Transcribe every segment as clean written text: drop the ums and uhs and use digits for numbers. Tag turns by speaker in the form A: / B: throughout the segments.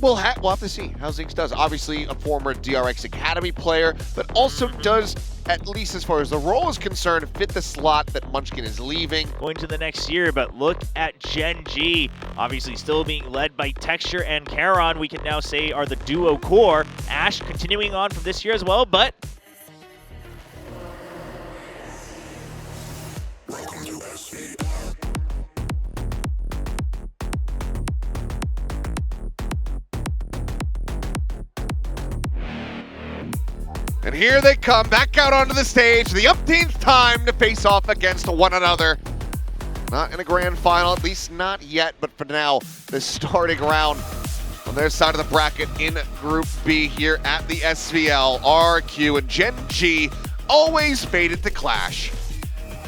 A: We'll have to see how Zinx does. Obviously, a former DRX Academy player, but also does, at least as far as the role is concerned, fit the slot that Munchkin is leaving.
B: Going to the next year, but look at Gen G. Obviously still being led by Texture and Charon, we can now say are the duo core. Ash continuing on from this year as well, but
C: Welcome to SVL.
A: And here they come back out onto the stage, the umpteenth time to face off against one another. Not in a grand final, at least not yet, but for now, the starting round on their side of the bracket in Group B here at the SVL. RRQ and Gen G always fated to clash.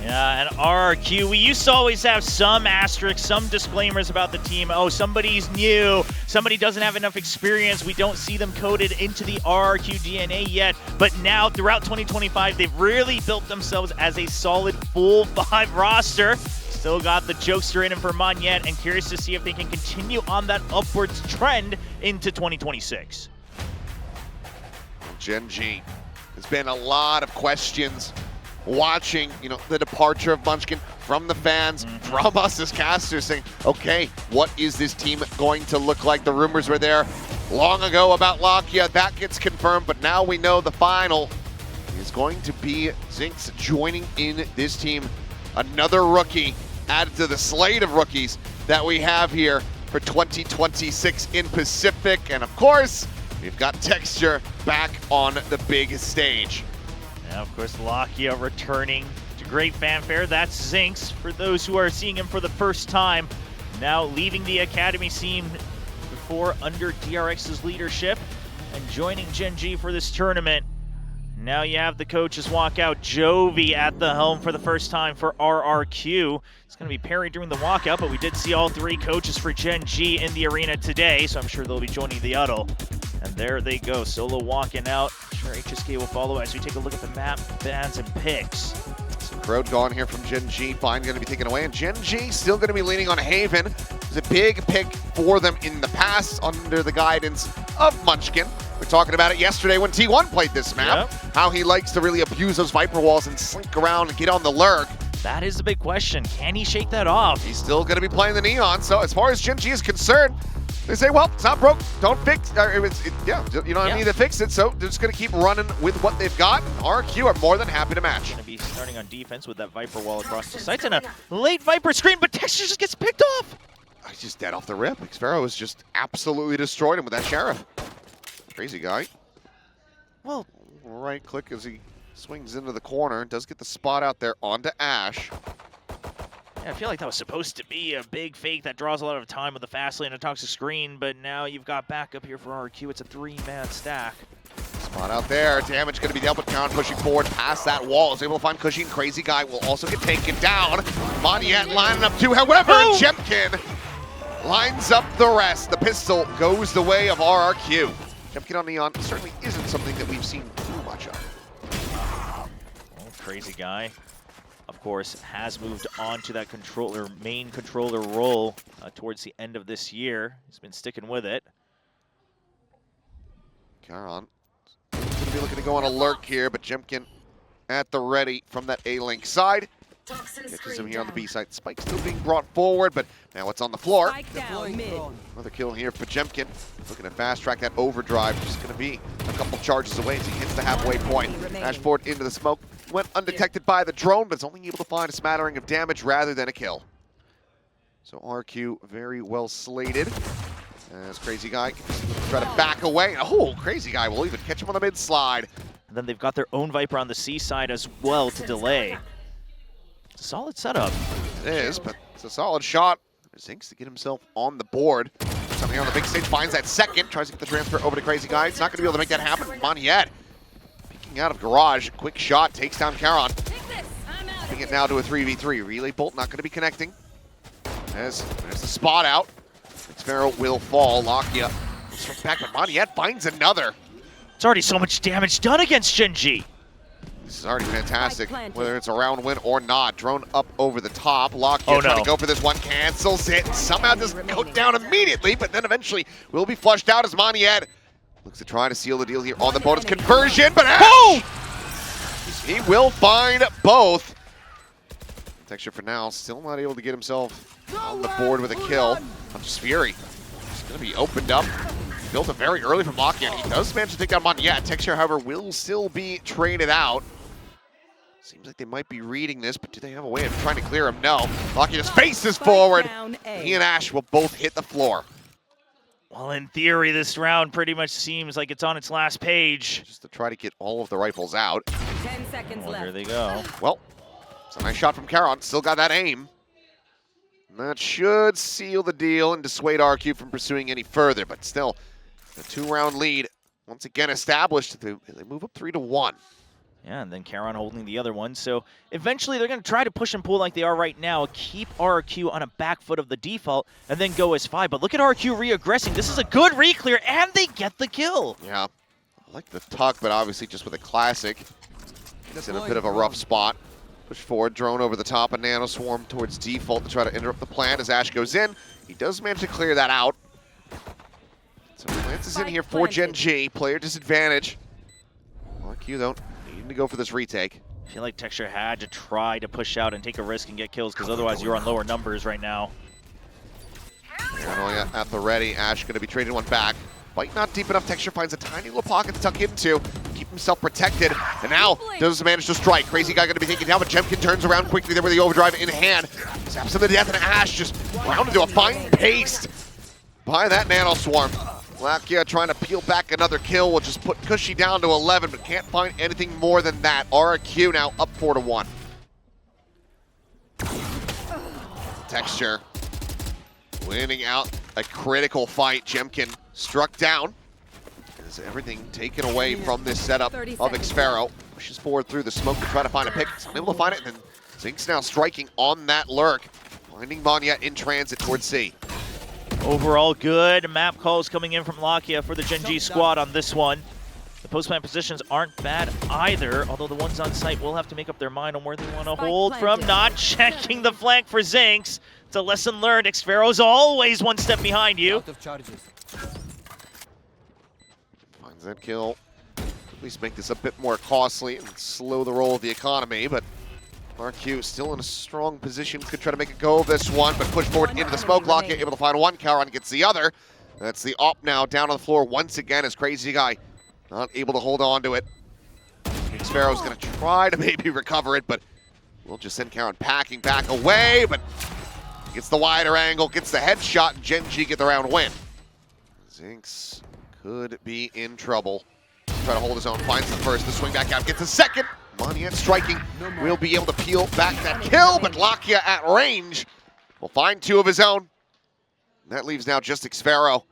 B: yeah, and RRQ, we used to always have some asterisks, some disclaimers about the team. Oh, somebody's new, somebody doesn't have enough experience. We don't see them coded into the RRQ DNA yet. But now, throughout 2025, they've really built themselves as a solid full 5 roster. Still got the jokester in him for Monette, and curious to see if they can continue on that upwards trend into 2026.
A: Gen G, there's been a lot of questions watching, the departure of Munchkin from the fans, from us as casters, saying, okay, what is this team going to look like? The rumors were there long ago about Lakia. That gets confirmed, but now we know the final is going to be Zinx joining in this team. Another rookie added to the slate of rookies that we have here for 2026 in Pacific. And of course, we've got Texture back on the big stage.
B: Now, of course, Lakia returning to great fanfare. That's Zinx, for those who are seeing him for the first time. Now leaving the Academy scene before under DRX's leadership and joining Gen G for this tournament. Now you have the coaches walk out. Jovi at the helm for the first time for RRQ. It's going to be Perry during the walkout, but we did see all 3 coaches for Gen G in the arena today, so I'm sure they'll be joining the huddle. And there they go, solo walking out. I'm sure HSK will follow as we take a look at the map, bans, and picks.
A: Some crowd gone here from Gen G. Fine going to be taken away, and Gen G still going to be leaning on Haven. It was a big pick for them in the past under the guidance of Munchkin. We were talking about it yesterday when T1 played this map, how he likes to really abuse those Viper walls and slink around and get on the lurk.
B: That is the big question. Can he shake that off?
A: He's still going to be playing the Neon, so as far as Gen G is concerned, they say, well, it's not broke, don't fix it. You don't need to fix it, so they're just going to keep running with what they've got. RRQ are more than happy to match.
B: Going to be starting on defense with that Viper wall across the sights and a late Viper screen, but Texture just gets picked off.
A: He's just dead off the rip. Xfero has just absolutely destroyed him with that Sheriff. Crazy guy. Well, right click as he swings into the corner. Does get the spot out there onto Ash.
B: Yeah, I feel like that was supposed to be a big fake that draws a lot of time with the fast lane and toxic screen, but now you've got backup here for RRQ. It's a 3-man stack.
A: Spot out there. Damage going to be dealt with. Count pushing forward past that wall. Is able to find Cushing. Crazy guy will also get taken down. Monette lining up too. However, Jemkin lines up the rest. The pistol goes the way of RRQ. Jemkin on Neon certainly isn't something that we've seen too much of.
B: Well, crazy guy, of course, has moved on to that main controller role towards the end of this year. He's been sticking with it.
A: Charon going to be looking to go on a lurk here, but Jemkin at the ready from that A-Link side. Catches him here on the B side. Spike still being brought forward, but now it's on the floor. Another kill here for Jemkin. Looking to fast track that overdrive. Just going to be a couple charges away as he hits the halfway point. Ash forward into the smoke. Went undetected by the drone, but is only able to find a smattering of damage rather than a kill. So RQ very well slated. As Crazy Guy can try to back away. Oh, Crazy Guy will even catch him on the mid slide.
B: And then they've got their own Viper on the C side as well to delay. Solid setup.
A: It is, but it's a solid shot. Zinx to get himself on the board. Something here on the big stage, finds that second, tries to get the transfer over to Crazy Guy. It's not going to be able to make that happen. Monette peeking out of garage. Quick shot, takes down Charon. Taking it now to a 3v3. Relay Bolt not going to be connecting. There's the spot out. Xfero will fall. Lakia back, but Monette finds another.
B: It's already so much damage done against Gen G.
A: This is already fantastic, whether it's a round win or not. Drone up over the top. Lockyer trying to go for this one, cancels it. Somehow doesn't go down immediately, but then eventually will be flushed out as Maniet looks to try to seal the deal here on the bonus conversion, but he will find both. Texture for now, still not able to get himself on the board with a kill. Just Fury. It's going to be opened up. Built it very early from Lockyer. He does manage to take down Maniet. Texture, however, will still be traded out. Seems like they might be reading this, but do they have a way of trying to clear him? No. Lockyer just faces forward. He and Ash will both hit the floor.
B: Well, in theory, this round pretty much seems like it's on its last page.
A: Just to try to get all of the rifles out.
C: 10 seconds left.
B: Here they go.
A: Well, it's a nice shot from Karon. Still got that aim. And that should seal the deal and dissuade RRQ from pursuing any further. But still, a 2-round lead once again established. They move up 3-1.
B: Yeah, and then Karon holding the other one. So eventually they're going to try to push and pull like they are right now, keep RRQ on a back foot of the default, and then go as 5. But look at RRQ re-aggressing. This is a good re-clear, and they get the kill.
A: Yeah, I like the tuck, but obviously just with a classic. He's in a bit of a rough spot. Push forward, drone over the top, a nano swarm towards default to try to interrupt the plan as Ash goes in. He does manage to clear that out. So Lance is in here for Gen G, player disadvantage. RRQ though, needing to go for this retake.
B: I feel like Texture had to try to push out and take a risk and get kills, because otherwise you're on lower numbers right now.
A: Going at the ready, Ash going to be trading one back. Bite not deep enough, Texture finds a tiny little pocket to tuck into, keep himself protected, and now does manage to strike. Crazy Guy going to be taken down, but Jemkin turns around quickly there with the overdrive in hand. Zaps him to death, and Ash just wound into a fine paste by that nano swarm. Lockyer trying to peel back another kill, will just put Cushy down to 11, but can't find anything more than that. RRQ now up 4-1. Texture winning out a critical fight. Jemkin struck down. Is everything taken away from this setup of Xfero. Pushes forward through the smoke to try to find a pick. He's unable to find it, and then Zink's now striking on that lurk. Finding Maniet in transit towards C.
B: Overall good map calls coming in from Lockyer for the Gen G squad on this one. The post-plant positions aren't bad either, although the ones on site will have to make up their mind on where they want to hold from. Not checking the flank for Zinx. It's a lesson learned. Xfero's always one step behind you.
A: Finds that kill. At least make this a bit more costly and slow the roll of the economy, but RRQ still in a strong position. Could try to make a go of this one, but push forward into the smoke. Lockyer able to find one. Karon gets the other. That's the op now down on the floor once again as Crazy Guy not able to hold on to it. Xfero's going to try to maybe recover it, but we'll just send Karon packing back away, but gets the wider angle, gets the headshot, and Gen G get the round win. Zinx could be in trouble. Try to hold his own, finds the first, the swing back out, gets the second. Maniet striking, will be able to peel back that kill, but Lockyer at range will find 2 of his own. And that leaves now just Xfero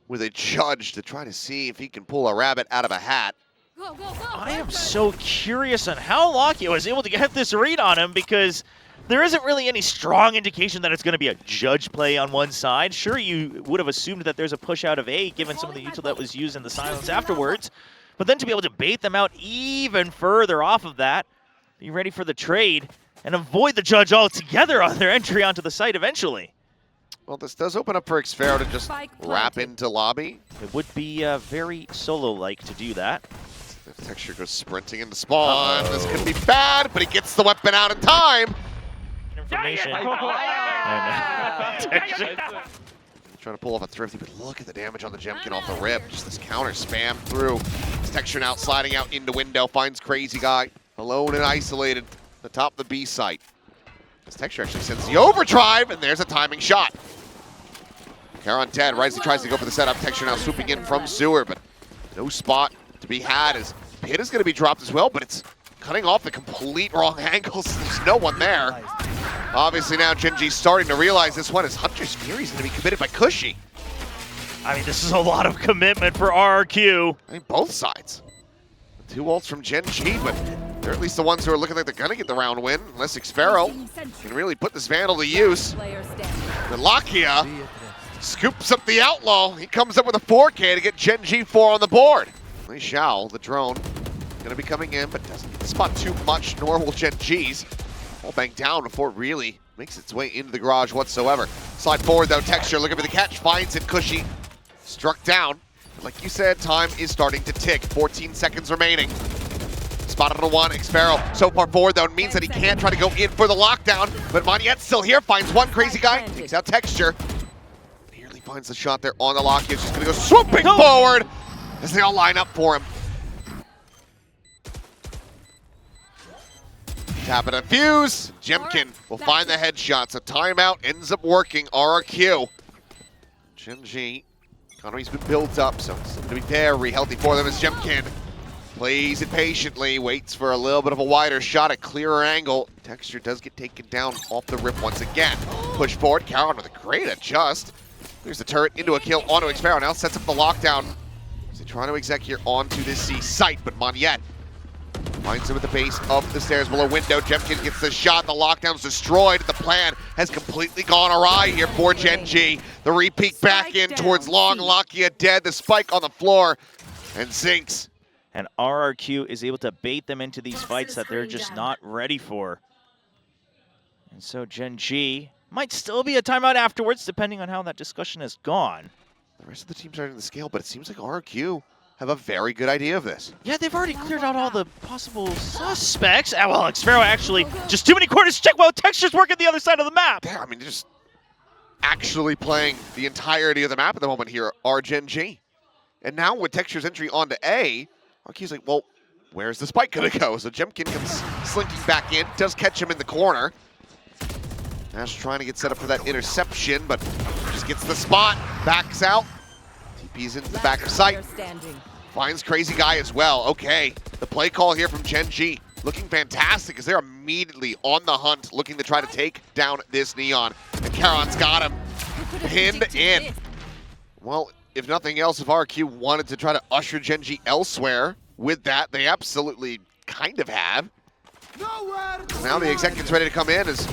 A: with a judge to try to see if he can pull a rabbit out of a hat.
B: I am so curious on how Lockyer was able to get this read on him, because there isn't really any strong indication that it's going to be a judge play on one side. Sure, you would have assumed that there's a push out of A, given some of the util that was used in the silence afterwards. But then to be able to bait them out even further off of that, be ready for the trade, and avoid the judge altogether on their entry onto the site eventually.
A: Well, this does open up for Xfero to just wrap into lobby.
B: It would be very solo-like to do that.
A: If Texture goes sprinting into spawn, this could be bad, but he gets the weapon out in time.
B: Information.
A: Trying to pull off a thrifty, but look at the damage on the Jemkin off the rip. Just this counter spam through. This Texture now sliding out into window, finds Crazy Guy alone and isolated at the top of the B site. This Texture actually sends the overdrive, and there's a timing shot. Karon dead. Rising tries to go for the setup. Texture now swooping in from sewer, but no spot to be had as Pit is going to be dropped as well, but it's cutting off the complete wrong angles. There's no one there. Obviously now Gen G's starting to realize this one is Hunter's Fury is going to be committed by Cushy.
B: I mean, this is a lot of commitment for RRQ.
A: I mean, both sides. 2 ults from Gen G, but they're at least the ones who are looking like they're going to get the round win, unless Xfero can really put this Vandal to use. And Lockyer scoops up the Outlaw. He comes up with a 4K to get Gen G 4 on the board. Nice Xiao, the drone, Gonna be coming in, but doesn't get the spot too much, nor will Gen G's. All banged down before it really makes its way into the garage whatsoever. Slide forward though, Texture looking for the catch, finds it, Cushy. Struck down. And like you said, time is starting to tick. 14 seconds remaining. Spotted on a one, Xpero so far forward though, it means that he can't try to go in for the lockdown, but Moniette's still here, finds one crazy guy, takes out Texture. Nearly finds the shot there on the lock. He's just gonna go swooping forward as they all line up for him. Tap it and fuse. Jemkin will find the headshot, so timeout ends up working. RRQ. Gen G, economy's been built up, so it's going to be very healthy for them as Jemkin plays it patiently, waits for a little bit of a wider shot, a clearer angle. Texture does get taken down off the rip once again. Push forward, Caron with a great adjust. There's the turret into a kill onto Xpero, now sets up the lockdown. So trying to exec here onto this C site, but Moniette finds him at the base of the stairs below window. Jemkin gets the shot, the lockdown's destroyed. The plan has completely gone awry here for Gen G. The repeat back in towards long, Lakia dead, the spike on the floor, and sinks.
B: And RRQ is able to bait them into these fights that they're just not ready for. And so Gen G might still be a timeout afterwards, depending on how that discussion has gone.
A: The rest of the teams are in the scale, but it seems like RRQ have a very good idea of this.
B: Yeah, they've already cleared out all the possible suspects. Well, Xpero actually, just too many corners. Check while Texture's working the other side of the map.
A: Yeah, I mean, just actually playing the entirety of the map at the moment here are Gen G. And now with Texture's entry onto A, RQ's like, well, where's the spike gonna go? So Jemkin comes slinking back in, does catch him in the corner. Nash trying to get set up for that interception, but just gets the spot, backs out. TP's into the back of sight. Finds crazy guy as well. Okay, the play call here from Gen G looking fantastic as they're immediately on the hunt, looking to try to take down this Neon. And Caron's got him pinned in. Well, if nothing else, if RRQ wanted to try to usher Gen G elsewhere with that, they absolutely kind of have. Now the exec gets ready to come in as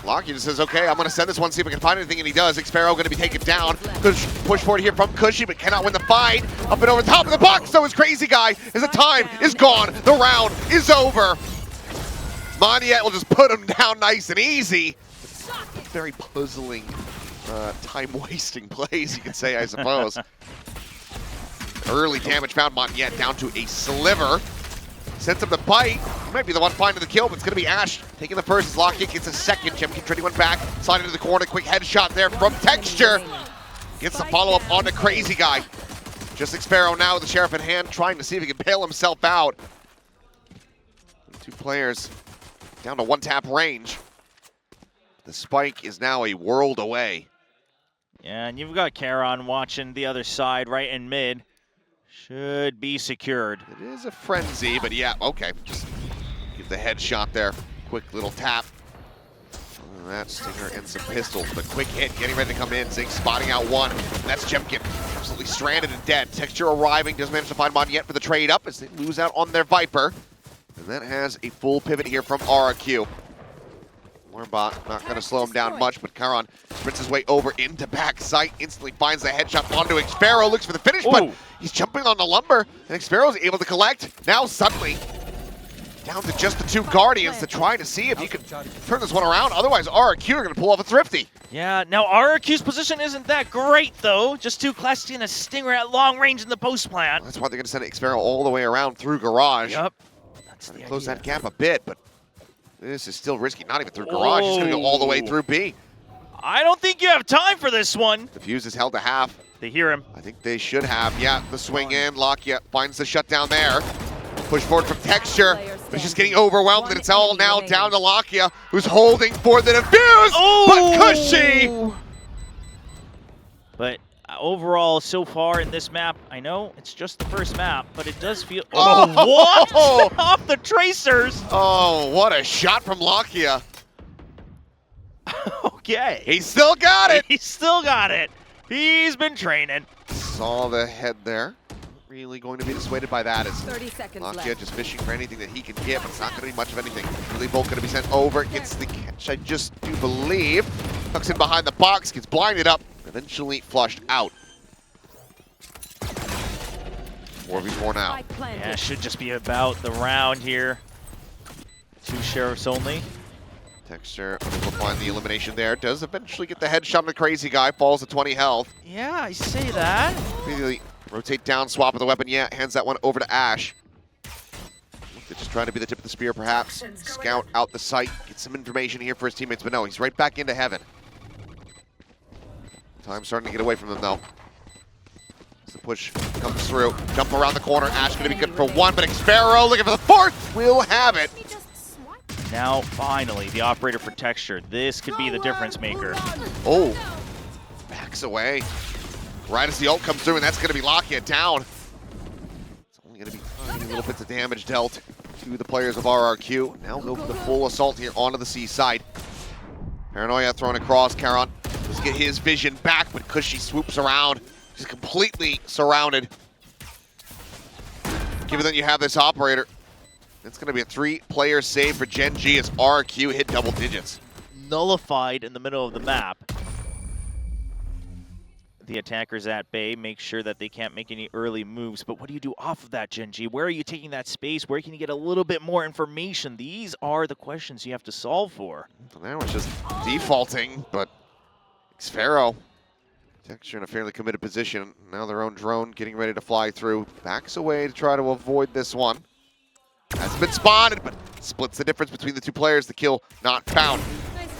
A: Lockheed just says, okay, I'm going to send this one, see if I can find anything, and he does. Xpero going to be taken down. Push forward here from Cushy, but cannot win the fight. Up and over the top of the box, so is Crazy Guy, as the time is gone. The round is over. Moniette will just put him down nice and easy. Very puzzling, time-wasting plays, you could say, I suppose. Early damage found Moniette down to a sliver. Sets up the bite. He might be the one finding the kill, but it's going to be Ash taking the first as Lockheed gets a second. Jemkin trading one back. Slide into the corner. Quick headshot there from Texture. Gets the follow-up on the Crazy Guy. Just Xpero now with the Sheriff in hand, trying to see if he can bail himself out. Two players down to one-tap range. The spike is now a world away.
B: Yeah, and you've got Caron watching the other side right in mid. Should be secured.
A: It is a frenzy, but yeah, okay. Just give the headshot there. Quick little tap. That Stinger and some pistols. The quick hit, getting ready to come in. Zing spotting out one. And that's Jemkin. Absolutely stranded and dead. Texture arriving. Does manage to find Moniette for the trade up as they lose out on their Viper. And that has a full pivot here from RRQ. Lorbot not going to slow him down much, but Caron sprints his way over into back sight, instantly finds the headshot onto Xpero, looks for the finish, but he's jumping on the lumber, and Xpero's able to collect. Now suddenly, down to just the two Guardians to try to see if he can turn this one around. Otherwise, RRQ are going to pull off a thrifty.
B: Yeah, now RRQ's position isn't that great, though. Just two Classy and a Stinger at long range in the post plant.
A: Well, that's why they're going to send Xpero all the way around through garage.
B: Yep. That's
A: trying to close that gap a bit, but this is still risky, not even through garage. He's going to go all the way through B.
B: I don't think you have time for this one.
A: The fuse is held to half.
B: They hear him.
A: I think they should have. Yeah, the swing in. Lakia finds the shutdown there. Push forward from Texture, but he's just getting overwhelmed, and it's all now down to Lakia, who's holding for the defuse, but Cushy!
B: But overall, so far in this map, I know it's just the first map, but it does feel... what? Off the tracers!
A: Oh, what a shot from Lakia.
B: Okay.
A: He still got it!
B: He still got it. He's been training.
A: Saw the head there. Really going to be dissuaded by that as
C: 30 seconds
A: Lakia
C: left.
A: just fishing for anything that he can get, but it's not going to be much of anything. Really Bolt going to be sent over, gets the catch, I just do believe. Tucks in behind the box, gets blinded up, eventually flushed out. 4v4 now.
B: Yeah, should just be about the round here. 2 sheriffs only.
A: Texture able to find the elimination there. Does eventually get the headshot on the crazy guy. Falls to 20 health.
B: Yeah, I say that.
A: Immediately rotate down, swap of the weapon. Yeah, hands that one over to Ash. They're just trying to be the tip of the spear, perhaps. Scout out the site. Get some information here for his teammates. But no, he's right back into heaven. Time starting to get away from them, though. As the push comes through. Jump around the corner. Ash going to be good for 1, but Xfero looking for the 4th. Will have it.
B: Now, finally, the operator for Texture. This could be the difference maker.
A: Oh, backs away. Right as the ult comes through, and that's going to be Lakia down. It's only going to be tiny little bits of damage dealt to the players of RRQ. Now go for the full assault here onto the C side. Paranoia thrown across. Karon does get his vision back, but Cushy swoops around. She's completely surrounded. Given that you have this operator, it's going to be a 3-player save for Gen G as RRQ hit double digits.
B: Nullified in the middle of the map. The attackers at bay make sure that they can't make any early moves, but what do you do off of that, Gen G? Where are you taking that space? Where can you get a little bit more information? These are the questions you have to solve for.
A: So now it's just defaulting, but Xfero, Texture in a fairly committed position. Now their own drone getting ready to fly through. Backs away to try to avoid this one. Has been spotted, but splits the difference between the 2 players. The kill not found.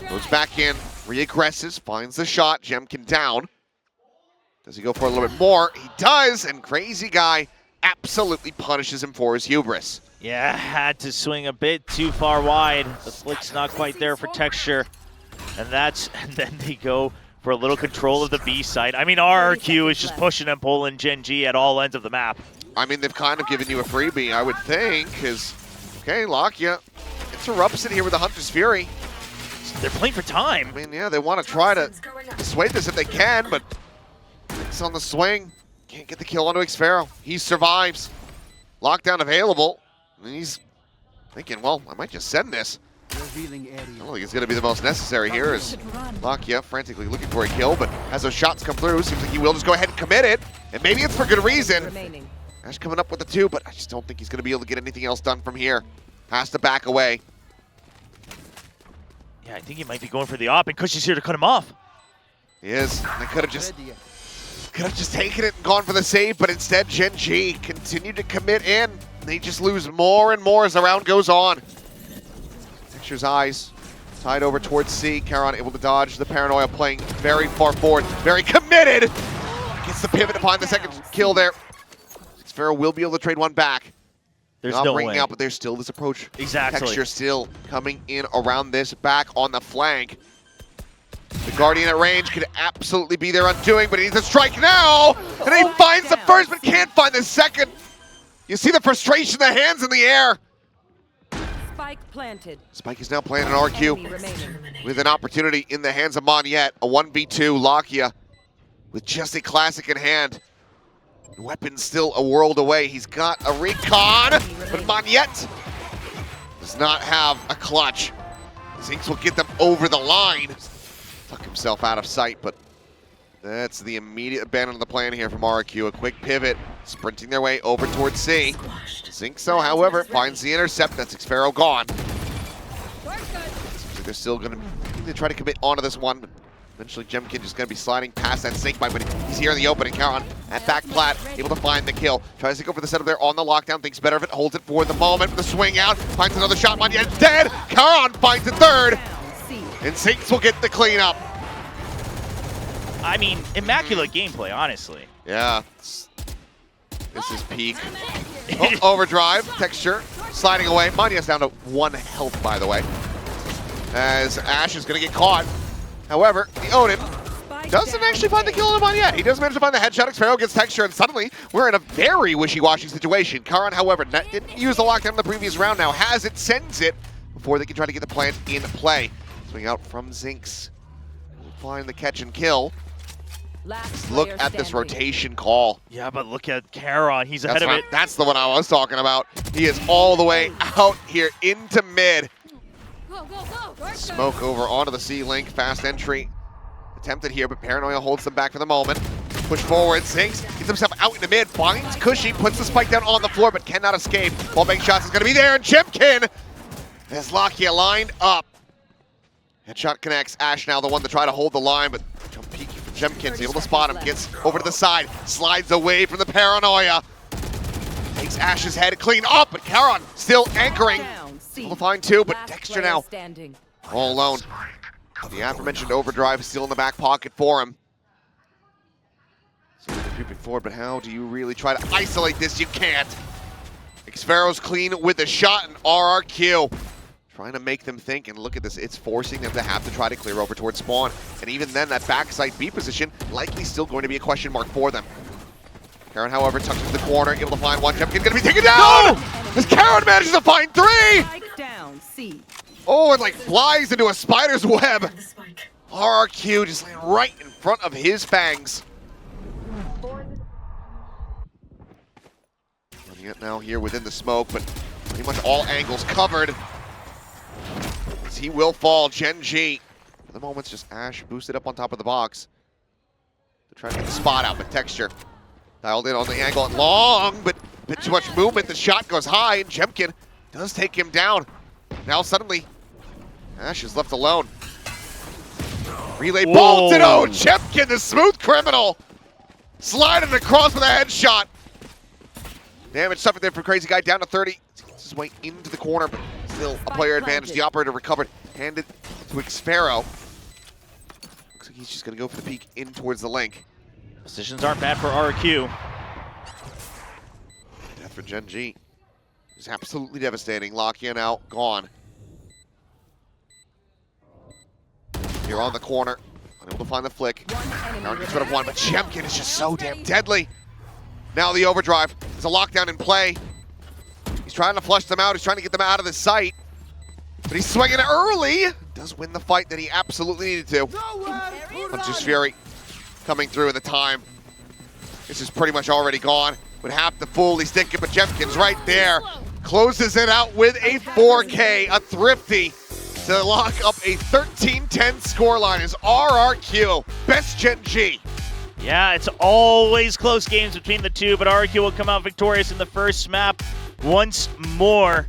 A: Goes back in, re-aggresses, finds the shot. Jemkin down. Does he go for a little bit more? He does, and Crazy Guy absolutely punishes him for his hubris.
B: Yeah, had to swing a bit too far wide. The flick's not quite there for Texture. And then they go for a little control of the B side. I mean, RRQ is just pushing and pulling Gen G at all ends of the map.
A: I mean, they've kind of given you a freebie, I would think, because, okay, Lakia interrupts it here with the Hunter's Fury.
B: They're playing for time.
A: I mean, yeah, they want to try to dissuade this if they can, but it's on the swing. Can't get the kill onto Xfero. He survives. Lockdown available. And he's thinking, well, I might just send this. I don't think it's going to be the most necessary here as Lakia frantically looking for a kill, but as those shots come through, seems like he will just go ahead and commit it. And maybe it's for good reason. Ash coming up with the 2, but I just don't think he's going to be able to get anything else done from here. Has to back away.
B: Yeah, I think he might be going for the op, and Cushy's here to cut him off.
A: He is. They could have just taken it and gone for the save, but instead Gen G continued to commit in. They just lose more and more as the round goes on. Texture's eyes tied over towards C. Karon able to dodge the Paranoia, playing very far forward, very committed. Gets the pivot to find the second kill there. Xfero will be able to trade one back.
B: There's
A: not
B: no
A: bringing
B: way.
A: out, but there's still this approach.
B: Exactly.
A: Texture still coming in around this back on the flank. The Guardian at range could absolutely be their undoing, but he needs a strike now! And he finds the first, but can't find the second. You see the frustration, the hands in the air.
C: Spike planted.
A: Spike is now playing an RQ with an opportunity in the hands of Monyet. A 1v2 Lakia with just a classic in hand. Weapon still a world away. He's got a recon, but Monyet does not have a clutch. Zinx will get them over the line. Tuck himself out of sight, but that's the immediate abandon of the plan here from RRQ. A quick pivot, sprinting their way over towards C. Zinxo, however, finds the intercept. That's Xfero gone. Seems like they're still going to try to commit onto this one, but eventually Jemkin just going to be sliding past that snake bite, but he's here in the opening. Karon at back plat, able to find the kill. Tries to go for the setup there on the lockdown, thinks better of it, holds it for the moment. The swing out, finds another shot. Monyet dead. Karon finds it third, and Zinx will get the cleanup.
B: I mean, immaculate gameplay, honestly.
A: Yeah. This is peak. Oh, overdrive, Texture, sliding away. Monyet's down to 1 health, by the way, as Ash is going to get caught. However, the Odin doesn't actually find the kill on Monyet. He does manage to find the headshot. Xfero gets Texture, and suddenly we're in a very wishy-washy situation. Karon, however, didn't use the lockdown in the previous round. Now has it, sends it before they can try to get the plant in play. Swing out from Zinx. Find the catch and kill. Look at this rotation call.
B: Yeah, but look at Karon. He's ahead of it.
A: That's the one I was talking about. He is all the way out here into mid. Smoke over onto the C-Link. Fast entry attempted here, but Paranoia holds them back for the moment. Push forward. Zinx gets himself out into mid, finds Cushy, puts the spike down on the floor, but cannot escape. Ball bank shots is going to be there, and Jimkin has Lakia lined up. Headshot connects. Ash now the one to try to hold the line, but jump peek from Jimkin's able to spot him, gets over to the side, slides away from the paranoia. Takes Ash's head clean up, but Karon still anchoring. Able to find two, but Dexter now all alone. The aforementioned overdrive is still in the back pocket for him. So they're creeping forward, but how do you really try to isolate this? You can't. Xfero's clean with a shot, and RRQ trying to make them think, and look at this, it's forcing them to have to try to clear over towards spawn. And even then, that backside B position likely still going to be a question mark for them. Karon, however, tucks into the corner, able to find one. Jumkin gonna be taken down! As Karon manages to find three!
C: Down, C.
A: Oh, and like flies into a spider's web. RRQ just laying right in front of his fangs. Running it now here within the smoke, but pretty much all angles covered. As he will fall, Gen G. For the moment, just Ash boosted up on top of the box to try to get the spot out, but Texture dialed in on the angle and long, but a bit too much movement. The shot goes high, and Jemkin does take him down. Now suddenly, Ash is left alone. Relay bolted. Oh, Jemkin, the smooth criminal, sliding across with a headshot. Damage suffered there for Crazy Guy, down to 30. He gets his way into the corner, but still a player advantage. The operator recovered, handed to Xfero. Looks like he's just gonna go for the peek in towards the link.
B: Positions aren't bad for RRQ.
A: Death for Gen G is absolutely devastating. Lakia now gone. Here on the corner, unable to find the flick. Karon gets rid of one, but Jemkin is just so damn deadly. Now the overdrive. There's a lockdown in play. He's trying to flush them out. He's trying to get them out of the sight. But he's swinging it early. Does win the fight that he absolutely needed to. Hunter's Fury coming through in the time. This is pretty much already gone. Would have to fully stick it, but Jemkin's right there. Closes it out with a 4K, a thrifty, to lock up a 13-10 scoreline as RRQ, best Gen G.
B: Yeah, it's always close games between the two, but RRQ will come out victorious in the first map once more.